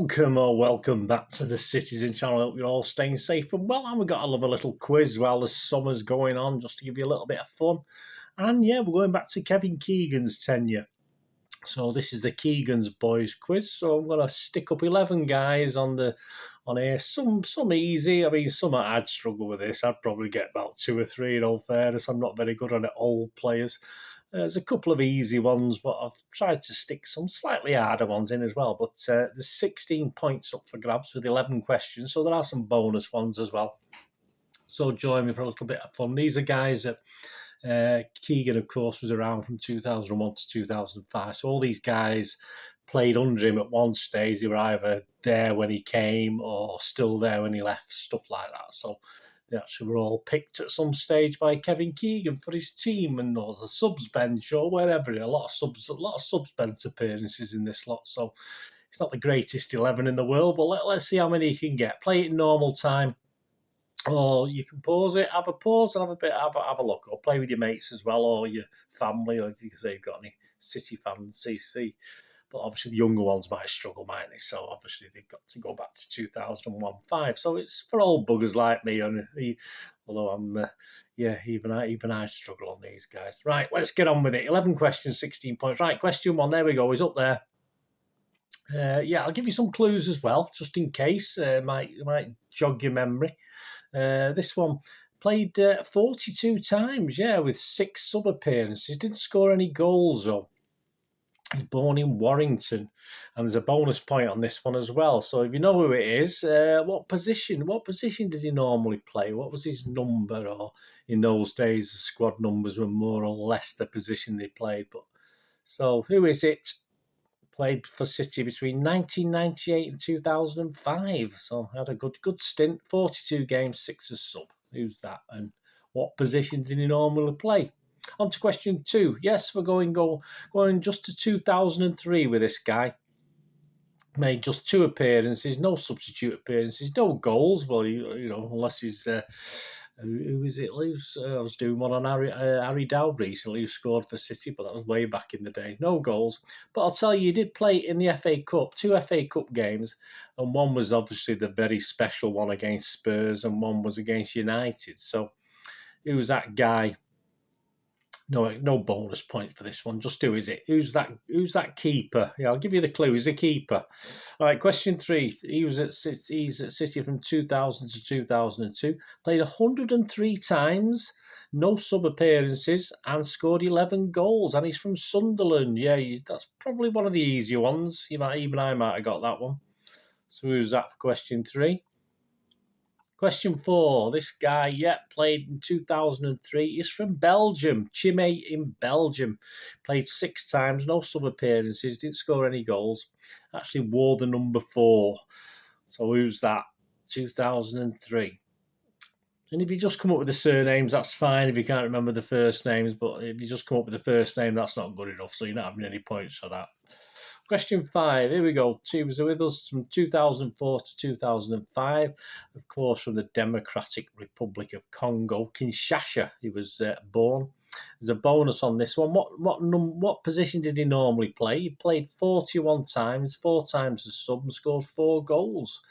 Welcome or welcome back to the Citizen channel. I hope you're all staying safe and well. And we've got another little quiz while the summer's going on, just to give you a little bit of fun. And yeah, we're going back to Kevin Keegan's tenure. So this is the Keegans boys quiz. So I'm going to stick up 11 guys on here. Some easy. I mean, some I'd struggle with this. I'd probably get about 2 or 3 in all fairness. I'm not very good on it, old players. There's a couple of easy ones, but I've tried to stick some slightly harder ones in as well. But there's 16 points up for grabs with 11 questions, so there are some bonus ones as well. So join me for a little bit of fun. These are guys that Keegan, of course, was around from 2001 to 2005. So all these guys played under him at one stage. They were either there when he came or still there when he left, stuff like that. So they actually were all picked at some stage by Kevin Keegan for his team and or the subs bench or wherever. A lot of subs bench appearances in this lot. So it's not the greatest 11 in the world, but let's see how many you can get. Play it in normal time. Or you can pause it, have a pause, and have a look, or play with your mates as well, or your family, or if you can say you've got any City fans, CC. But obviously the younger ones might struggle, mightn't they? So obviously they've got to go back to 2001-5. So it's for old buggers like me. Although I'm, even I struggle on these guys. Right, let's get on with it. 11 questions, 16 points. Right, question 1. There we go. He's up there. I'll give you some clues as well, just in case. Might jog your memory. This one played 42 times, with 6 sub appearances. Didn't score any goals though. He's born in Warrington, and there's a bonus point on this one as well. So if you know who it is, what position did he normally play? What was his number? Or in those days, the squad numbers were more or less the position they played. But so who is it? Played for City between 1998 and 2005. So had a good stint. 42 games, 6 as sub. Who's that? And what position did he normally play? On to question 2. Yes, we're going just to 2003 with this guy. Made just 2 appearances, no substitute appearances, no goals. Well, unless he's who is it? I was doing one on Harry Dowd recently, who scored for City, but that was way back in the day. No goals. But I'll tell you, he did play in the FA Cup, 2 FA Cup games, and one was obviously the very special one against Spurs, and one was against United. So who was that guy? No bonus point for this one. Just who is it? Who's that keeper? Yeah, I'll give you the clue. He's a keeper. All right, question 3. He's at City from 2000 to 2002. Played 103 times, no sub appearances, and scored 11 goals. And he's from Sunderland. Yeah, that's probably one of the easier ones. Even I might have got that one. So who's that for question 3? Question 4. This guy, played in 2003. He's from Belgium, Chimay in Belgium. Played 6 times, no sub appearances, didn't score any goals. Actually wore the number 4. So who's that? 2003. And if you just come up with the surnames, that's fine. If you can't remember the first names, but if you just come up with the first name, that's not good enough. So you're not having any points for that. Question 5, here we go. He was with us from 2004 to 2005. Of course, from the Democratic Republic of Congo, Kinshasa, he was born. There's a bonus on this one. What position did he normally play? He played 41 times, 4 times as sub, and scored 4 goals.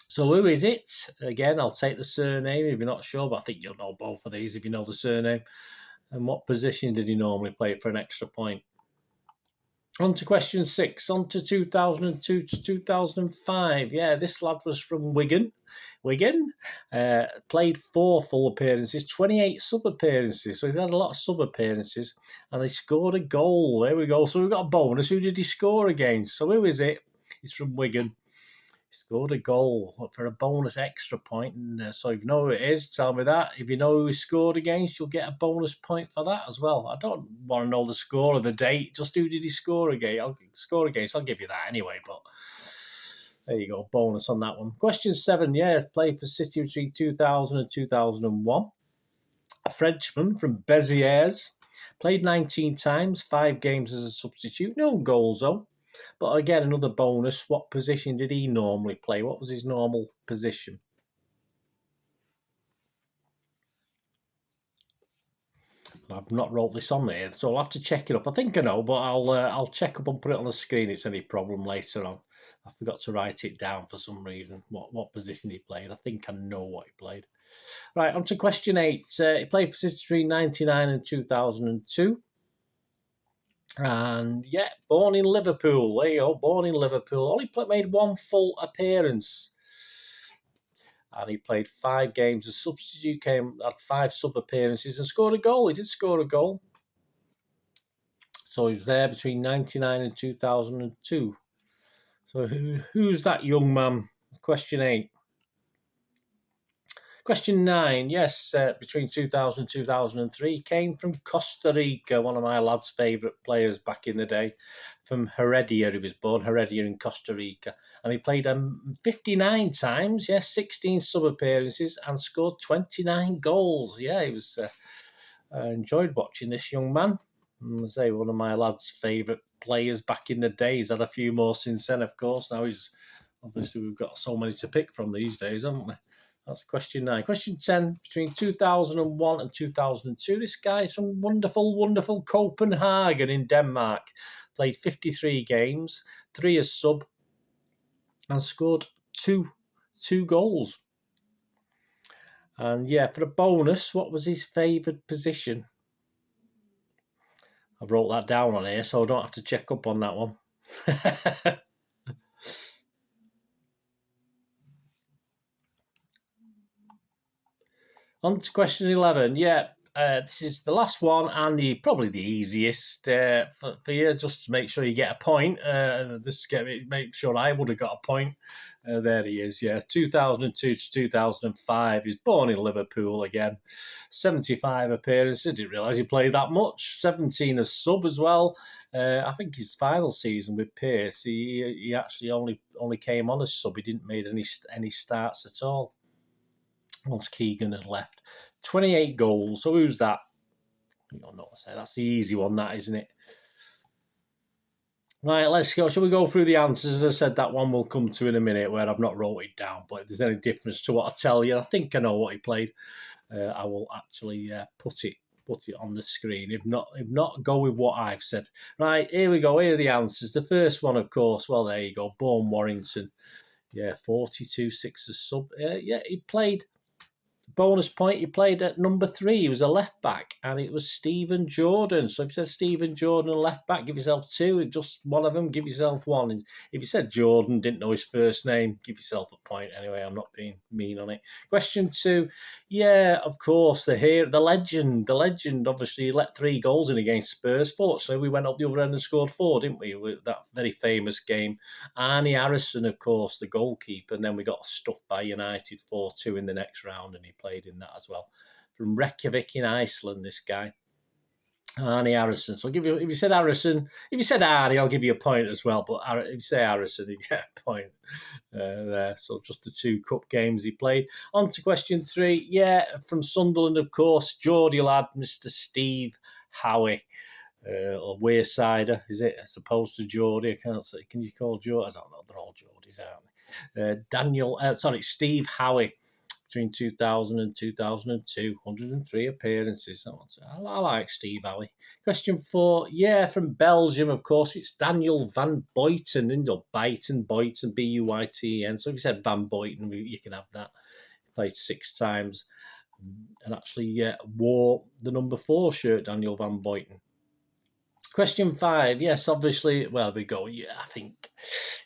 So who is it? Again, I'll take the surname if you're not sure, but I think you'll know both of these if you know the surname. And what position did he normally play for an extra point? On to question 6, on to 2002 to 2005. Yeah, this lad was from Wigan. Played 4 full appearances, 28 sub appearances. So he had a lot of sub appearances, and he scored a goal. There we go. So we've got a bonus. Who did he score against? So who is it? He's from Wigan. Scored a goal for a bonus extra point. And so if you know who it is, tell me that. If you know who he scored against, you'll get a bonus point for that as well. I don't want to know the score or the date. Just who did he score against? I'll give you that anyway. But there you go, bonus on that one. Question 7, played for City between 2000 and 2001. A Frenchman from Béziers. Played 19 times, 5 games as a substitute. No goals though. But again, another bonus. What position did he normally play? What was his normal position? I've not wrote this on there, so I'll have to check it up. I think I know, but I'll check up and put it on the screen if it's any problem later on. I forgot to write it down for some reason, what position he played. I think I know what he played. Right, on to question 8. He played for City between 1999 and 2002. And yeah, born in Liverpool. There you go, born in Liverpool. Only made one full appearance. And he played 5 games as substitute, had 5 sub appearances and scored a goal. He did score a goal. So he was there between 1999 and 2002. So who's that young man? Question 8. Question 9. Yes, between 2000 and 2003, came from Costa Rica, one of my lad's favourite players back in the day. From Heredia, he was born Heredia in Costa Rica. And he played 59 times, 16 sub-appearances, and scored 29 goals. Yeah, he was... I enjoyed watching this young man. I say, one of my lad's favourite players back in the day. He's had a few more since then, of course. Now he's... Obviously, we've got so many to pick from these days, haven't we? That's question 9. Question 10, between 2001 and 2002, this guy is from wonderful, wonderful Copenhagen in Denmark. Played 53 games, 3 as sub, and scored two goals. And yeah, for a bonus, what was his favourite position? I wrote that down on here, so I don't have to check up on that one. On to question 11. Yeah, this is the last one and probably the easiest for you, just to make sure you get a point. Make sure I would have got a point. There he is, yeah. 2002 to 2005. He's born in Liverpool again. 75 appearances. Didn't realise he played that much. 17 as sub as well. I think his final season with Pearce, he actually only came on as sub. He didn't make any starts at all once Keegan had left. 28 goals. So who's that? You don't know what to say. That's the easy one, that, isn't it? Right, let's go. Shall we go through the answers? As I said, that one will come to in a minute where I've not wrote it down. But if there's any difference to what I tell you, I think I know what he played. I will actually put it on the screen. If not, go with what I've said. Right, here we go. Here are the answers. The first one, of course, well, there you go. Bourne Warrington. Yeah, 42, 6 as sub. Yeah, he played... Bonus point, he played at number 3. He was a left back, and it was Stephen Jordan. So if you said Stephen Jordan, left back, give yourself 2. Just one of them, give yourself 1. And if you said Jordan, didn't know his first name, give yourself a point. Anyway, I'm not being mean on it. Question 2. Yeah, of course, the legend. Obviously, he let 3 goals in against Spurs. Fortunately, we went up the other end and scored 4, didn't we? With that very famous game. Arnie Harrison, of course, the goalkeeper. And then we got stuffed by United 4-2 in the next round, and he played in that as well. From Reykjavik in Iceland, this guy. Arnie Harrison. So I'll give you, if you said Harrison, if you said Arnie, I'll give you a point as well. But if you say Harrison, you get a point there. So just the 2 cup games he played. On to question 3. Yeah, from Sunderland, of course, Geordie lad, Mr. Steve Howie. Or Waysider, is it? As opposed to Geordie. I can't say. Can you call Geordie? I don't know. They're all Geordies, aren't they? Steve Howie. Between 2000 and 2002, 103 appearances. I like Steve Howie. Question 4, yeah, from Belgium, of course, it's Daniel Van Buiten, Buiten, Buyten. So if you said Van Buiten, you can have that. He played 6 times and actually wore the number 4 shirt, Daniel Van Buiten. Question 5, yes, obviously, well, we go, yeah, I think,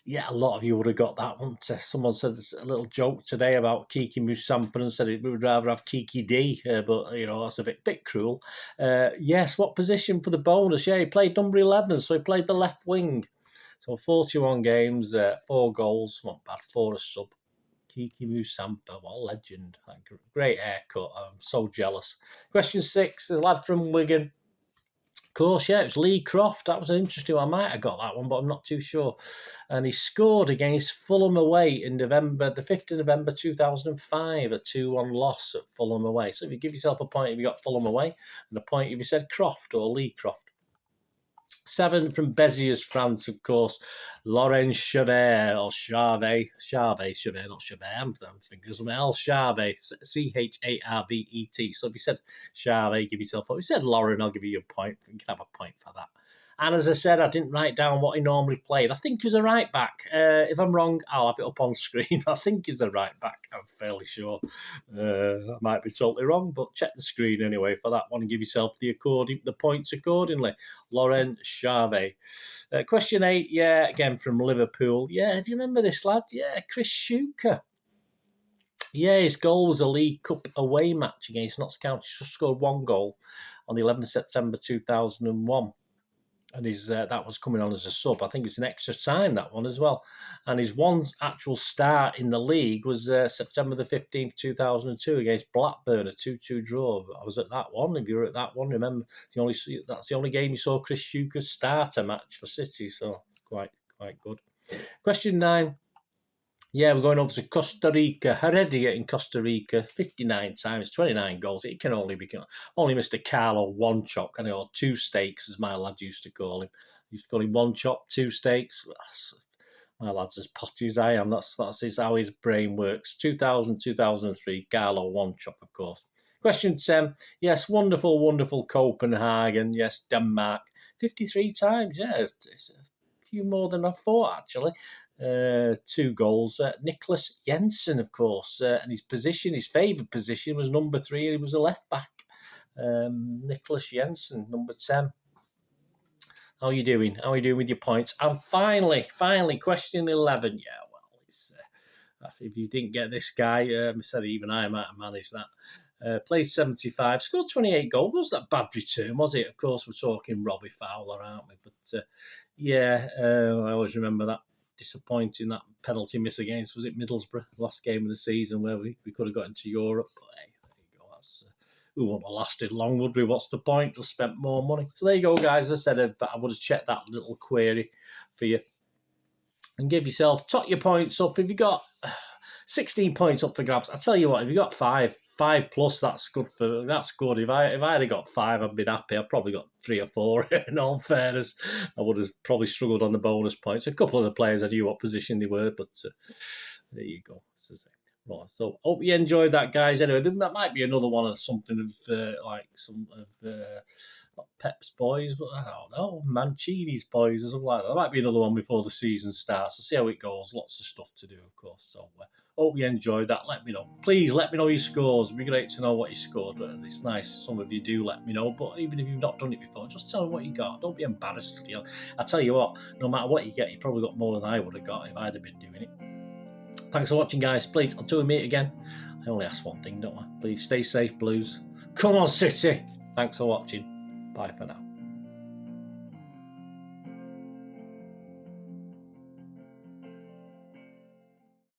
yeah, a lot of you would have got that one. Someone said a little joke today about Kiki Musampa and said we would rather have Kiki D, but, that's a bit cruel. Yes, what position for the bonus? Yeah, he played number 11, so he played the left wing. So 41 games, 4 goals, not bad, 4 as sub. Kiki Musampa, what a legend. Great haircut, I'm so jealous. Question 6, the lad from Wigan. Of course, yeah, it was Lee Croft. That was an interesting one. I might have got that one, but I'm not too sure. And he scored against Fulham away in November, the 5th of November 2005, a 2-1 loss at Fulham away. So if you give yourself a point if you got Fulham away, and a point if you said Croft or Lee Croft. 7 from Béziers, France, of course. Laurent Chavert, or Charvet, not Chavert. I'm thinking of something else. Charvet, Charvet. So if you said Charvet, give yourself a point. If you said Lauren, I'll give you a point. You can have a point for that. And as I said, I didn't write down what he normally played. I think he was a right back. If I'm wrong, I'll have it up on screen. I think he's a right back. I'm fairly sure. I might be totally wrong, but check the screen anyway for that one and give yourself the points accordingly. Laurent Charvet. Question 8, yeah, again from Liverpool. Yeah, if you remember this lad, yeah, Chris Schuker. Yeah, his goal was a League Cup away match against Notts County. He just scored 1 goal on the 11th of September 2001. And that was coming on as a sub. I think it's an extra time, that one as well. And his one actual start in the league was September the 15th, 2002 against Blackburn, a 2-2 draw. I was at that one. If you were at that one, remember, that's the only game you saw Chris Schuker start a match for City. So quite good. Question 9. Yeah, we're going over to Costa Rica. Heredia in Costa Rica, 59 times, 29 goals. It can only be only Mr. Carlo one chop, or 2 stakes, as my lad used to call him. He used to call him 1 chop, 2 stakes. My lad's as potty as I am. That's how his brain works. 2000, 2003, Carlo one chop, of course. Question 10. Yes, wonderful Copenhagen. Yes, Denmark. 53 times. Yeah, it's a few more than I thought, actually. 2 goals. Nicholas Jensen, of course, and his favourite position was number 3. He was a left back. Nicholas Jensen, number 10. How are you doing? How are you doing with your points? And finally, question 11. Yeah, well, if you didn't get this guy, I said even I might have managed that. Played 75, scored 28 goals. Wasn't that bad return, was it? Of course, we're talking Robbie Fowler, aren't we? But yeah, I always remember that. Disappointing, that penalty miss against, was it Middlesbrough, last game of the season, where we could have got into Europe. But hey, there you go. We wouldn't have lasted long, would we? What's the point? Just spent more money. So there you go, guys. As I said, I would have checked that little query for you. And give yourself, tot your points up. If you got 16 points up for grabs, I tell you what, if you got 5 plus, that's good. If I had got 5, I'd been happy. I've probably got 3 or 4. In all fairness, I would have probably struggled on the bonus points. A couple of the players, I knew what position they were, but there you go. Right, so hope you enjoyed that, guys. Anyway, that might be another one of something of like some of not Pep's boys, but I don't know, Mancini's boys or something like that. There might be another one before the season starts. So see how it goes. Lots of stuff to do, of course. So hope you enjoyed that. Let me know. Please let me know your scores. It'd be great to know what you scored. It's nice. Some of you do let me know. But even if you've not done it before, just tell me what you got. Don't be embarrassed. I tell you what, no matter what you get, you probably got more than I would have got if I'd have been doing it. Thanks for watching, guys. Please, until we meet again, I only ask one thing, don't I? Please stay safe, Blues. Come on, City. Thanks for watching. Bye for now.